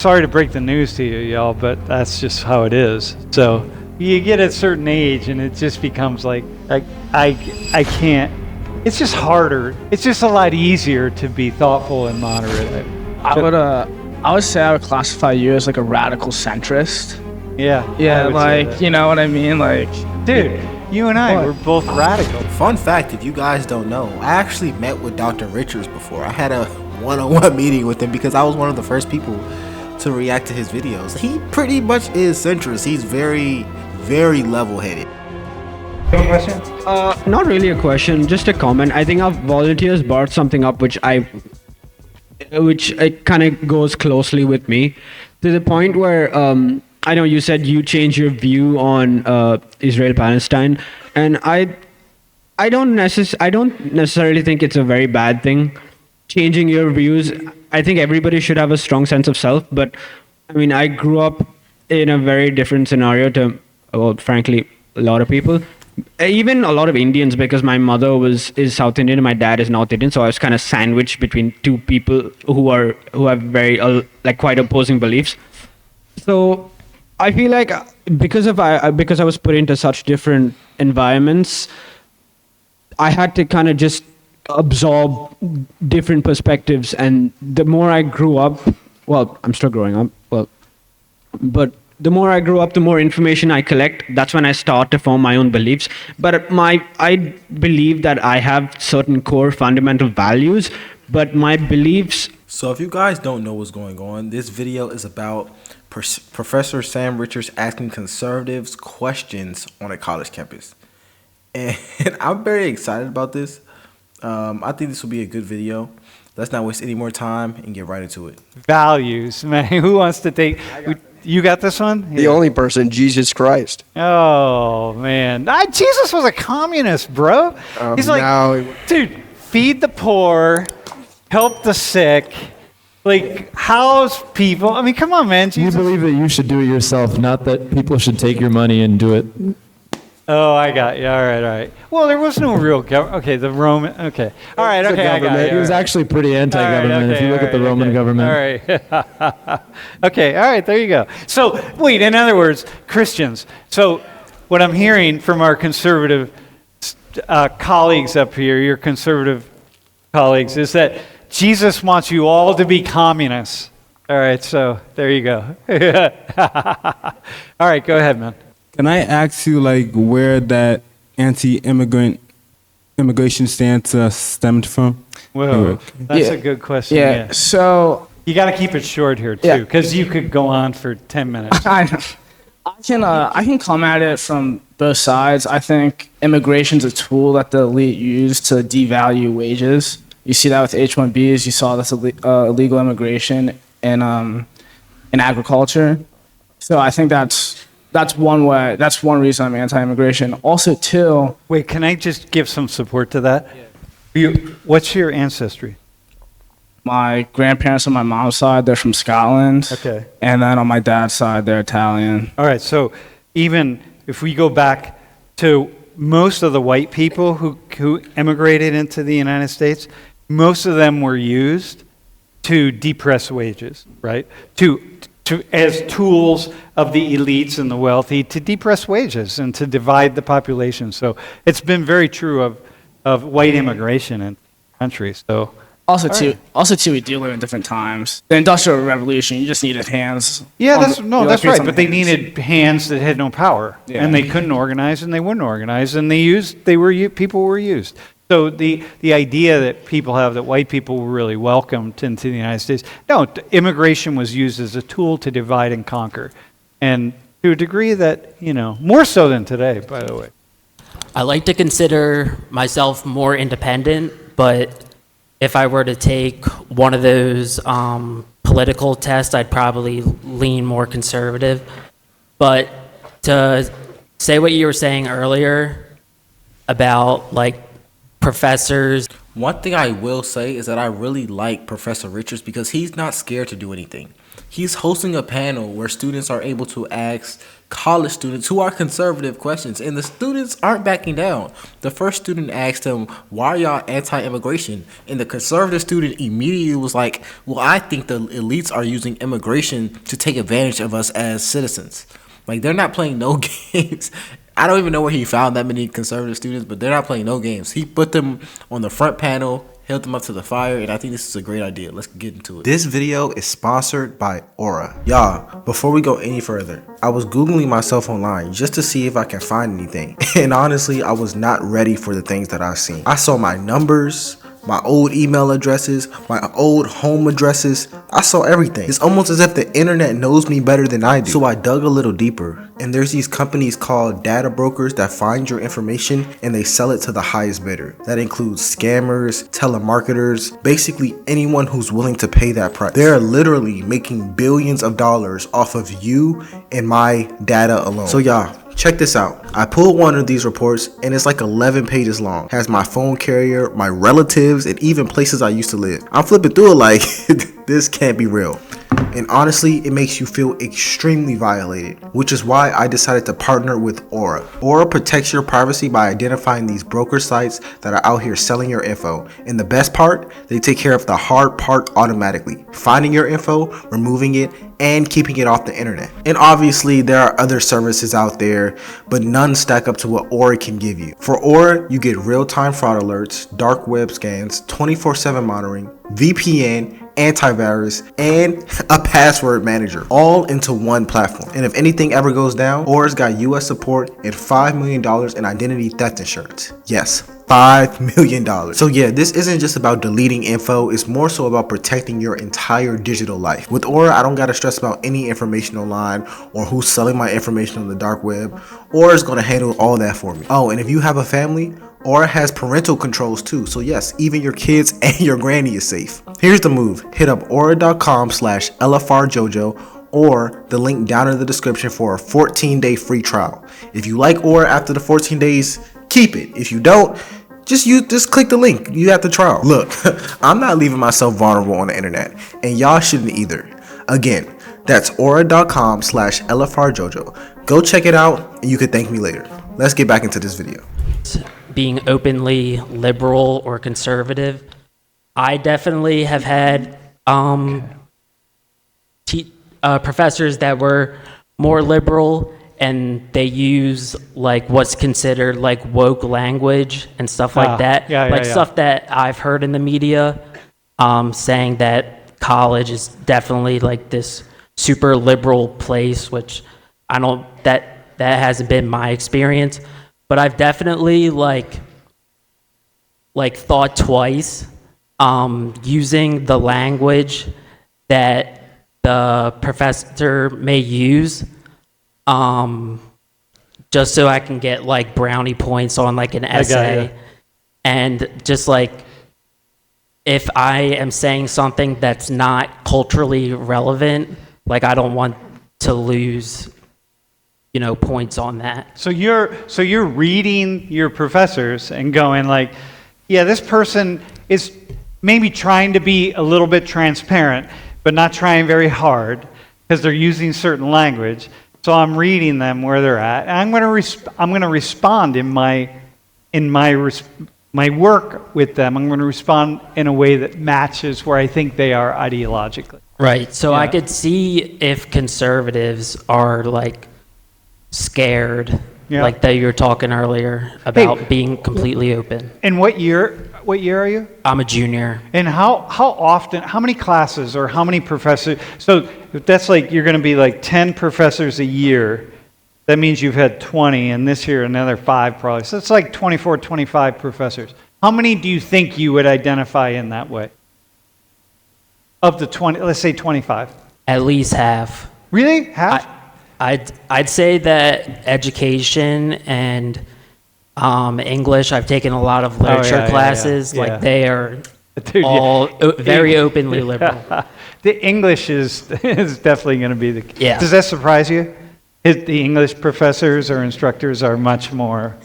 sorry to break the news to you, y'all, but that's just how it is. So you get a certain age, and it just becomes like I can't. It's just harder. It's just a lot easier to be thoughtful and moderate. I would say I would classify you as like a radical centrist. Yeah. Yeah, like, you know what I mean? Like, dude, you and I were both radical. Fun fact, if you guys don't know, I actually met with Dr. Richards before. I had a one-on-one meeting with him because I was one of the first people to react to his videos. He pretty much is centrist. He's very, very level-headed. You have a question? Not really a question, just a comment. I think our volunteers brought something up which it kind of goes closely with me, to the point where I know you said you changed your view on Israel-Palestine, and I don't necessarily think it's a very bad thing, changing your views. I think everybody should have a strong sense of self, but I mean, I grew up in a very different scenario to, well, frankly, a lot of people. Even a lot of Indians, because my mother is South Indian and my dad is North Indian, so I was kind of sandwiched between two people who have very quite opposing beliefs. So I feel like because I was put into such different environments, I had to kind of just absorb different perspectives. And the more I grew up, well, I'm still growing up, but the more I grow up, the more information I collect. That's when I start to form my own beliefs. But I believe that I have certain core fundamental values, but my beliefs... So if you guys don't know what's going on, this video is about Professor Sam Richards asking conservatives questions on a college campus. And I'm very excited about this. I think this will be a good video. Let's not waste any more time and get right into it. Values, man. Who wants to take... You got this one? The only person, Jesus Christ. Oh, man. Jesus was a communist, bro. He's like, dude, feed the poor, help the sick, like, house people. I mean, come on, man. Jesus. You believe that you should do it yourself, not that people should take your money and do it. Oh, I got you. All right. Well, there was no real government. Okay, the Roman. Okay. All right, okay, I got you. He was actually pretty anti-government if you look at the Roman government. All right. Okay, all right, there you go. So, wait, in other words, Christians. So, what I'm hearing from our conservative colleagues up here, your conservative colleagues, is that Jesus wants you all to be communists. All right, so there you go. All right, go ahead, man. Can I ask you, like, where that anti-immigration stance stemmed from? Whoa, that's a good question. Yeah. So you got to keep it short here too, because you could go on for 10 minutes. I can come at it from both sides. I think immigration's a tool that the elite use to devalue wages. You see that with H-1Bs. You saw this illegal immigration in agriculture. So I think that's one way. That's one reason I'm anti-immigration. Also, too. Wait, can I just give some support to that? Yeah. What's your ancestry? My grandparents on my mom's side, they're from Scotland. Okay. And then on my dad's side, they're Italian. All right. So even if we go back to most of the white people who immigrated into the United States, most of them were used to depress wages, right? As tools of the elites and the wealthy to depress wages and to divide the population. So it's been very true of white immigration in countries. So also we do live in different times. The Industrial Revolution, you just needed hands. Yeah, that's right. But they needed hands that had no power, and they couldn't organize, and they wouldn't organize, and people were used. So the idea that people have that white people were really welcomed into the United States, no, immigration was used as a tool to divide and conquer. And to a degree that, more so than today, by the way. I like to consider myself more independent, but if I were to take one of those political tests, I'd probably lean more conservative. But to say what you were saying earlier about, like, professors. One thing I will say is that I really like Professor Richards because he's not scared to do anything. He's hosting a panel where students are able to ask college students who are conservative questions, and the students aren't backing down. The first student asked him, "Why are y'all anti-immigration?" And the conservative student immediately was like, "Well, I think the elites are using immigration to take advantage of us as citizens." Like, they're not playing no games. I don't even know where he found that many conservative students, but they're not playing no games. He put them on the front panel, held them up to the fire, and I think this is a great idea. Let's get into it. This video is sponsored by Aura. Y'all, before we go any further, I was Googling myself online just to see if I can find anything. And honestly, I was not ready for the things that I've seen. I saw my numbers, my old email addresses, my old home addresses. I saw everything. It's almost as if the internet knows me better than I do. So I dug a little deeper, and there's these companies called data brokers that find your information and they sell it to the highest bidder. That includes scammers, telemarketers, basically anyone who's willing to pay that price. They're literally making billions of dollars off of you and my data alone. So y'all, check this out. I pulled one of these reports and it's like 11 pages long. Has my phone carrier, my relatives, and even places I used to live. I'm flipping through it like, this can't be real. And honestly, it makes you feel extremely violated, which is why I decided to partner with Aura. Aura protects your privacy by identifying these broker sites that are out here selling your info. And the best part, they take care of the hard part automatically. Finding your info, removing it, and keeping it off the internet. And obviously, there are other services out there, but none stack up to what Aura can give you. For Aura, you get real-time fraud alerts, dark web scans, 24/7 monitoring, VPN, antivirus, and a password manager, all into one platform. And if anything ever goes down, Aura's got US support and $5 million in identity theft insurance. Yes, $5 million. So yeah, this isn't just about deleting info, it's more so about protecting your entire digital life. With Aura, I don't gotta stress about any information online or who's selling my information on the dark web. Aura's gonna handle all that for me. Oh, and if you have a family, Aura has parental controls too, so yes, even your kids and your granny is safe. Here's the move. Hit up aura.com/LFRJojo or the link down in the description for a 14-day free trial. If you like Aura after the 14 days, keep it. If you don't, just click the link. You have the trial. Look, I'm not leaving myself vulnerable on the internet, and y'all shouldn't either. Again, that's aura.com/LFRJojo. Go check it out, and you can thank me later. Let's get back into this video. Being openly liberal or conservative, I definitely have had professors that were more liberal, and they use like what's considered like woke language and stuff like that. Stuff that I've heard in the media, saying that college is definitely like this super liberal place, which I don't, that hasn't been my experience. But I've definitely like thought twice using the language that the professor may use, just so I can get like brownie points on like an essay. And just like, if I am saying something that's not culturally relevant, like I don't want to lose points on that. So you're reading your professors and going like, yeah, this person is maybe trying to be a little bit transparent, but not trying very hard because they're using certain language. So I'm reading them where they're at, and I'm going to respond in my work with them. I'm going to respond in a way that matches where I think they are ideologically. Right. So I could see if conservatives are like scared, like that you were talking earlier about being completely open. And what year are you? I'm a junior. And how often, how many classes or how many professors? So that's like, you're going to be like 10 professors a year. That means you've had 20, and this year another 5 probably. So it's like 24, 25 professors. How many do you think you would identify in that way? Of the 20, let's say 25. At least half. Really? Half? I'd say that education and English, I've taken a lot of literature classes. Like they are all very openly liberal. The English is definitely going to be the key. Yeah. Does that surprise you? The English professors or instructors are much more.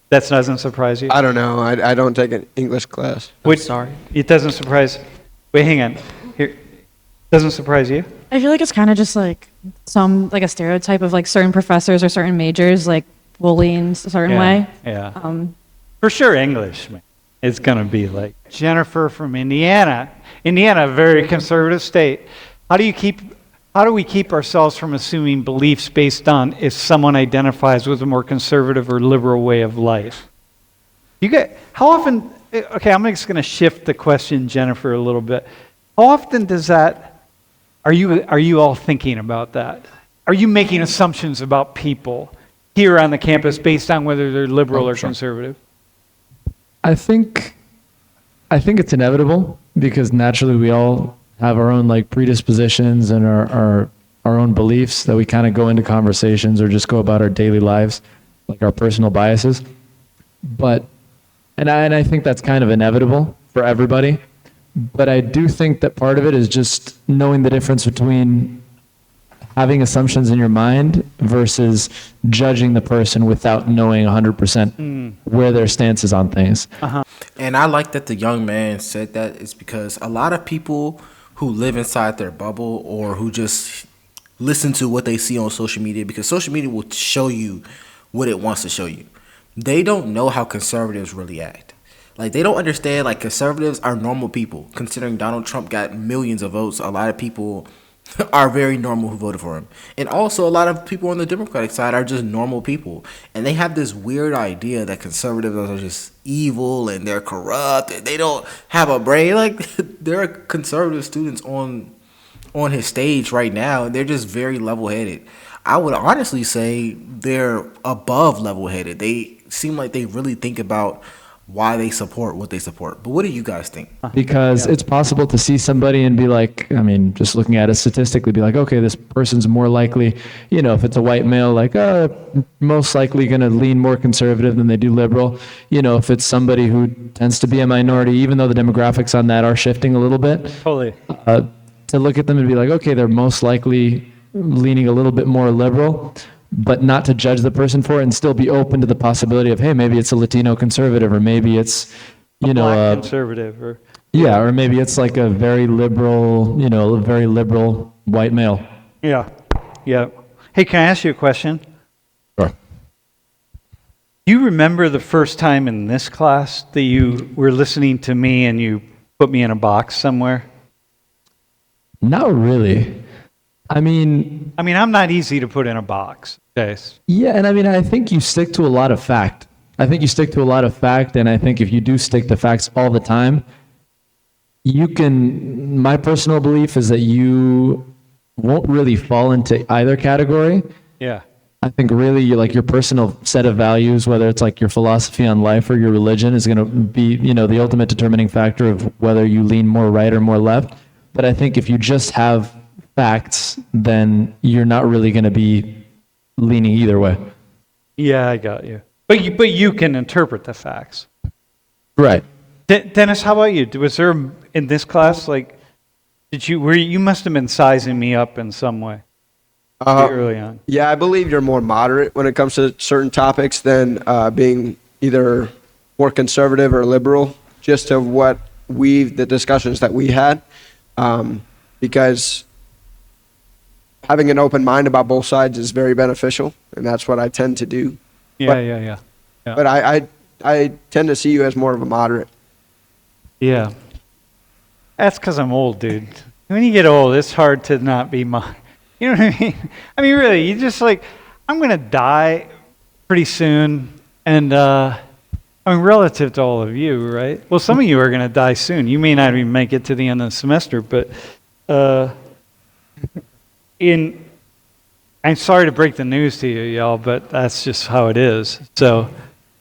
That doesn't surprise you? I don't know. I don't take an English class. I'm sorry. It doesn't surprise. Wait, hang on. Here. Doesn't surprise you? I feel like it's kind of just like a stereotype of like certain professors or certain majors like bullying a certain way. Yeah. For sure, English, man. It's going to be like Jennifer from Indiana. Indiana, a very conservative state. How do we keep ourselves from assuming beliefs based on if someone identifies with a more conservative or liberal way of life? How often, okay, I'm just going to shift the question, Jennifer, a little bit. How often are you all thinking about that? Are you making assumptions about people here on the campus based on whether they're liberal or conservative? I think it's inevitable because naturally we all have our own like predispositions and our own beliefs that we kind of go into conversations or just go about our daily lives, like our personal biases. But and I think that's kind of inevitable for everybody. But I do think that part of it is just knowing the difference between having assumptions in your mind versus judging the person without knowing 100% where their stance is on things. And I like that the young man said that is because a lot of people who live inside their bubble or who just listen to what they see on social media, because social media will show you what it wants to show you. They don't know how conservatives really act. Like, they don't understand, like, conservatives are normal people. Considering Donald Trump got millions of votes, a lot of people are very normal who voted for him. And also, a lot of people on the Democratic side are just normal people. And they have this weird idea that conservatives are just evil and they're corrupt and they don't have a brain. Like, there are conservative students on his stage right now, and they're just very level-headed. I would honestly say they're above level-headed. They seem like they really think about why they support what they support. But what do you guys think? Because it's possible to see somebody and be like, I mean, just looking at it statistically, be like, okay, this person's more likely, if it's a white male, like, most likely going to lean more conservative than they do liberal. If it's somebody who tends to be a minority, even though the demographics on that are shifting a little bit, Totally. to look at them and be like, okay, they're most likely leaning a little bit more liberal, but not to judge the person for it and still be open to the possibility of, hey, maybe it's a Latino conservative, or maybe it's, Black conservative, or or maybe it's like a very liberal, a very liberal white male. yeah. Hey, can I ask you a question? Sure. Do you remember the first time in this class that you were listening to me and you put me in a box somewhere? Not really. I mean, I'm not easy to put in a box. Okay. yeah, and I think you stick to a lot of fact. And I think if you do stick to facts all the time, my personal belief is that you won't really fall into either category. Yeah. I think really your personal set of values, whether it's like your philosophy on life or your religion, is going to be, the ultimate determining factor of whether you lean more right or more left. But I think if you just have facts, then you're not really going to be leaning either way. Yeah, I got you. But you can interpret the facts. Right. Dennis, how about you? Was there in this class, you must have been sizing me up in some way early on. Yeah, I believe you're more moderate when it comes to certain topics than being either more conservative or liberal, just to the discussions that we had. Because having an open mind about both sides is very beneficial, and that's what I tend to do. Yeah. But I tend to see you as more of a moderate. Yeah. That's because I'm old, dude. When you get old, it's hard to not be you know what I mean? I mean, really, you just I'm going to die pretty soon, and relative to all of you, right? Well, some of you are going to die soon. You may not even make it to the end of the semester, but I'm sorry to break the news to you, y'all, but that's just how it is. So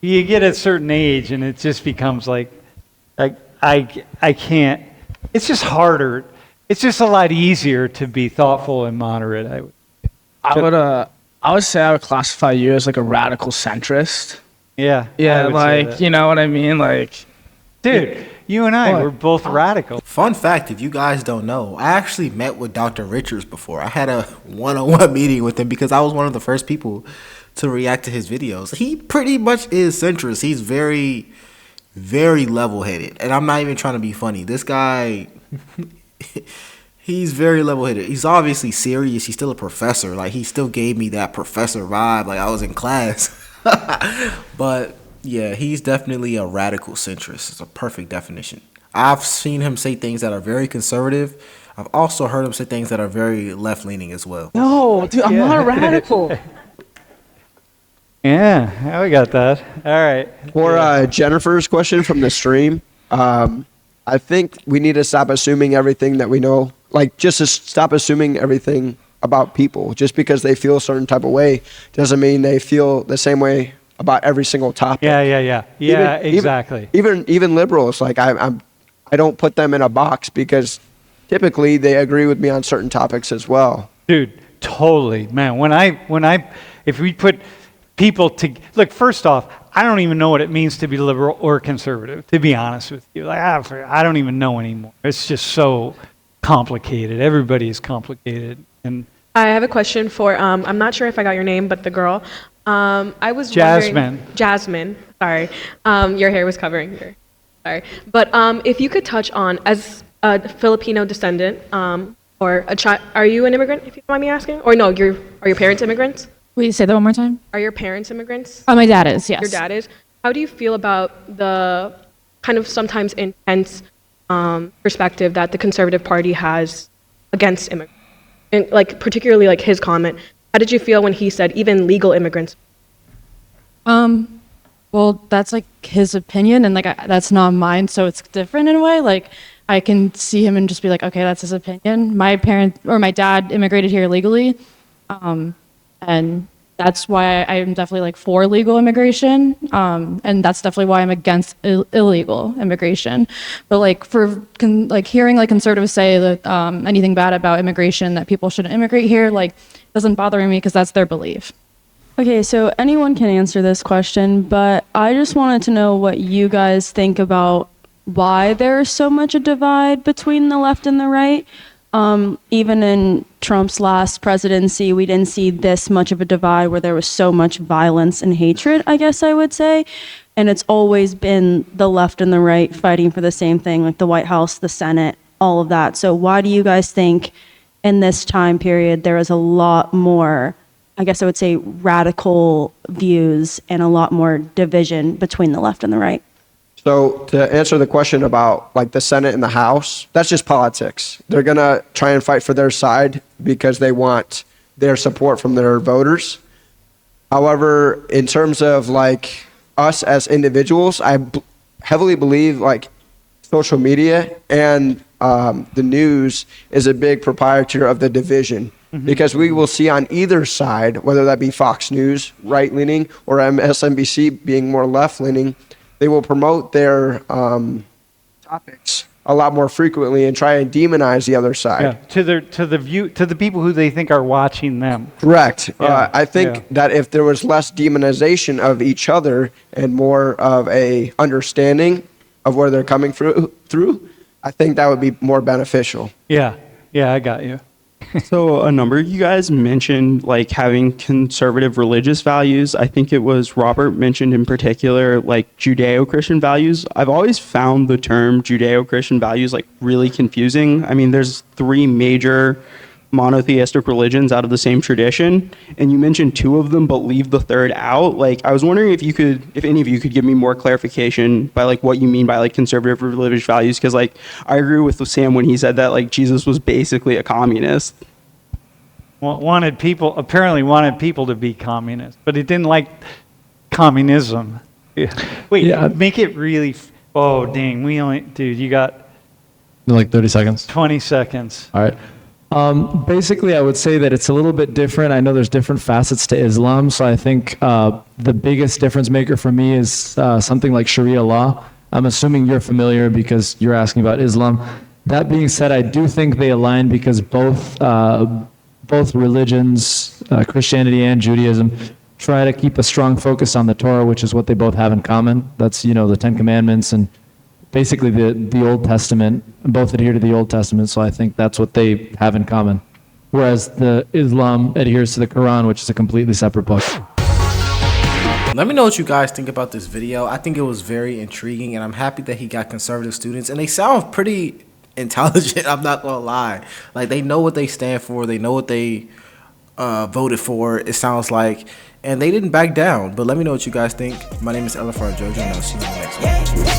you get a certain age, and it just becomes like I can't. It's just harder. It's just a lot easier to be thoughtful and moderate. I would say I would classify you as like a radical centrist. Yeah. Like, you know what I mean? Like, dude, you and I were both radical. Fun fact, if you guys don't know, I actually met with Dr. Richards before. I had a one-on-one meeting with him because I was one of the first people to react to his videos. He pretty much is centrist. He's very, very level-headed. And I'm not even trying to be funny. This guy, He's very level-headed. He's obviously serious. He's still a professor. Like, he still gave me that professor vibe. Like, I was in class. But, yeah, he's definitely a radical centrist. It's a perfect definition. I've seen him say things that are very conservative. I've also heard him say things that are very left-leaning as well. No, dude, I'm not a radical. Yeah, we got that. All right. For Jennifer's question from the stream, I think we need to stop assuming everything that we know. Like, just to stop assuming everything about people. Just because they feel a certain type of way doesn't mean they feel the same way about every single topic. Yeah, exactly. Even liberals, like I don't put them in a box because typically they agree with me on certain topics as well. Dude, totally, man. If we put people to look, first off, I don't even know what it means to be liberal or conservative, to be honest with you. Like, I don't even know anymore. It's just so complicated. Everybody is complicated. And I have a question for, I'm not sure if I got your name, but the girl. I was Jasmine. Jasmine, sorry. Your hair was covering your, sorry. But if you could touch on, as a Filipino descendant, or a child, are you an immigrant, if you don't mind me asking? Or no, are your parents immigrants? Wait, say that one more time? Are your parents immigrants? Oh, my dad is, yes. Your dad is. How do you feel about the kind of sometimes intense perspective that the Conservative Party has against immigrants? And like particularly like his comment. How did you feel when he said even legal immigrants? Well, that's like his opinion, and like that's not mine, so it's different in a way. Like, I can see him and just be like, okay, that's his opinion. My dad immigrated here legally, and that's why I'm definitely like for legal immigration, and that's definitely why I'm against illegal immigration. But like hearing like conservatives say that anything bad about immigration, that people shouldn't immigrate here, like doesn't bother me because that's their belief. Okay, so anyone can answer this question, but I just wanted to know what you guys think about why there is so much a divide between the left and the right. Even in Trump's last presidency, we didn't see this much of a divide where there was so much violence and hatred, I guess I would say. And it's always been the left and the right fighting for the same thing, like the White House, the Senate, all of that. So why do you guys think in this time period there is a lot more, I guess I would say, radical views and a lot more division between the left and the right? So to answer the question about like the Senate and the House, that's just politics. They're going to try and fight for their side because they want their support from their voters. However, in terms of like us as individuals, I heavily believe like social media and the news is a big proprietor of the division. Because we will see on either side, whether that be Fox News, right-leaning, or MSNBC being more left-leaning, they will promote their topics a lot more frequently and try and demonize the other side. Yeah, to the people who they think are watching them. Correct. Yeah, I think that if there was less demonization of each other and more of a understanding of where they're coming through, I think that would be more beneficial. Yeah, I got you. So a number of you guys mentioned like having conservative religious values. I think it was Robert mentioned in particular like Judeo-Christian values. I've always found the term Judeo-Christian values like really confusing. I mean, there's 3 major monotheistic religions out of the same tradition, and you mentioned 2 of them but leave the 3rd out. Like, I was wondering if any of you could give me more clarification by like what you mean by like conservative religious values, because like I agree with Sam when he said that like Jesus was basically a communist. Wanted people to be communist, but it didn't like communism. Make it really. Oh dang, dude, you got like 30 seconds. 20 seconds. All right. Basically, I would say that it's a little bit different. I know there's different facets to Islam, so I think the biggest difference maker for me is something like Sharia law. I'm assuming you're familiar because you're asking about Islam. That being said, I do think they align because both religions, Christianity and Judaism, try to keep a strong focus on the Torah, which is what they both have in common. That's, the 10 Commandments and basically the Old Testament. Both adhere to the Old Testament, so I think that's what they have in common. Whereas the Islam adheres to the Quran, which is a completely separate book. Let me know what you guys think about this video. I think it was very intriguing, and I'm happy that he got conservative students, and they sound pretty intelligent. I'm not gonna lie. Like, they know what they stand for. They know what they voted for. It sounds like, and they didn't back down. But let me know what you guys think. My name is Elefar Jojo, and I'll see you in the next one.